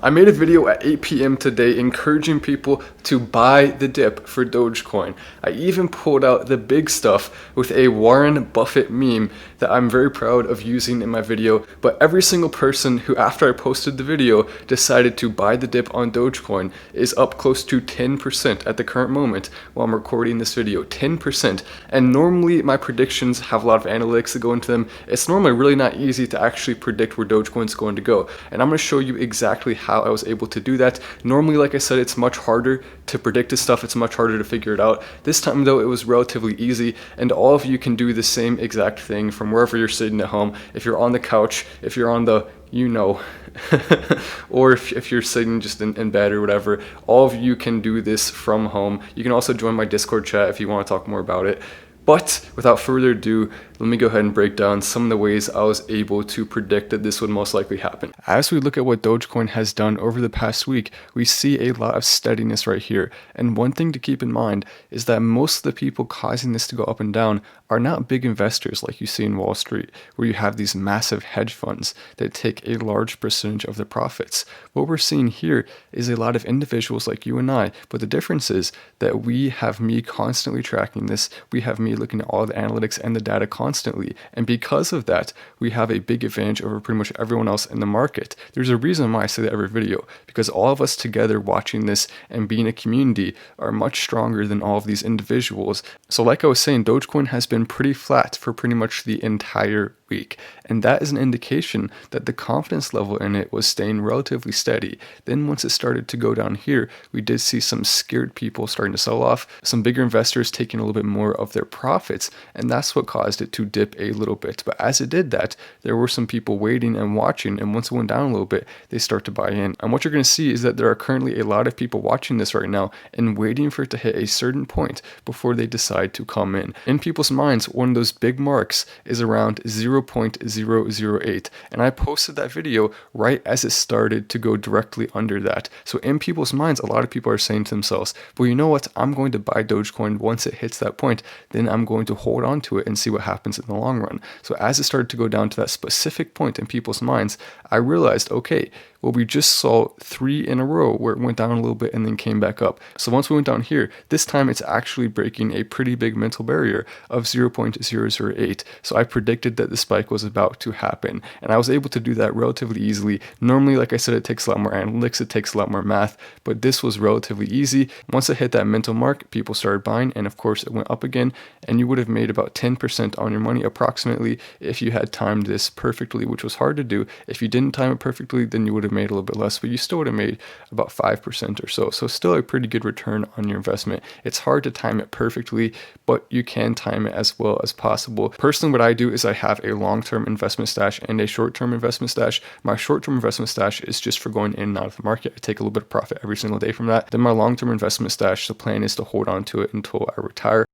I made a video at 8 p.m. today encouraging people to buy the dip for Dogecoin. I even pulled out the big stuff with a Warren Buffett meme that I'm very proud of using in my video, but every single person who after I posted the video decided to buy the dip on Dogecoin is up close to 10% at the current moment while I'm recording this video. 10%. And normally my predictions have a lot of analytics that go into them. It's normally really not easy to actually predict where Dogecoin's going to go. And I'm going to show you exactly how I was able to do that. Normally, like I said, it's much harder to predict this stuff. It's much harder to figure it out. This time though, it was relatively easy, and all of you can do the same exact thing from wherever you're sitting at home. If you're on the couch, if you're on the or if you're sitting just in bed or whatever, all of you can do this from home. You can also join my Discord chat if you want to talk more about it. But without further ado, let me go ahead and break down some of the ways I was able to predict that this would most likely happen. As we look at what Dogecoin has done over the past week, we see a lot of steadiness right here. And one thing to keep in mind is that most of the people causing this to go up and down are not big investors like you see in Wall Street, where you have these massive hedge funds that take a large percentage of the profits. What we're seeing here is a lot of individuals like you and I, but the difference is that we have me constantly tracking this. We have me looking at all the analytics and the data constantly, and because of that we have a big advantage over pretty much everyone else in the market. There's a reason why I say that every video, because all of us together watching this and being a community are much stronger than all of these individuals. So like I was saying, Dogecoin has been pretty flat for pretty much the entire week, and that is an indication that the confidence level in it was staying relatively steady. Then once it started to go down here, we did see some scared people starting to sell off, some bigger investors taking a little bit more of their profits, and that's what caused it to dip a little bit. But as it did that, there were some people waiting and watching, and once it went down a little bit, they start to buy in. And what you're going to see is that there are currently a lot of people watching this right now and waiting for it to hit a certain point before they decide to come in. In people's minds, one of those big marks is around 0.008, and I posted that video right as it started to go directly under that. So in people's minds, a lot of people are saying to themselves, well, you know what, I'm going to buy Dogecoin once it hits that point, then I'm going to hold on to it and see what happens in the long run. So as it started to go down to that specific point in people's minds, I realized, okay, well, we just saw 3 in a row where it went down a little bit and then came back up. So once we went down here, this time it's actually breaking a pretty big mental barrier of 0.008. So I predicted that the spike was about to happen, and I was able to do that relatively easily. Normally, like I said, it takes a lot more analytics, it takes a lot more math, but this was relatively easy. Once it hit that mental mark, people started buying, and of course it went up again, and you would have made about 10% on your money approximately if you had timed this perfectly, which was hard to do. If you didn't time it perfectly, then you would have made a little bit less, but you still would have made about 5% or so. So still a pretty good return on your investment. It's hard to time it perfectly, but you can time it as well as possible. Personally, what I do is I have a long-term investment stash and a short-term investment stash. My short-term investment stash is just for going in and out of the market. I take a little bit of profit every single day from that. Then my long-term investment stash, the plan is to hold on to it until I retire.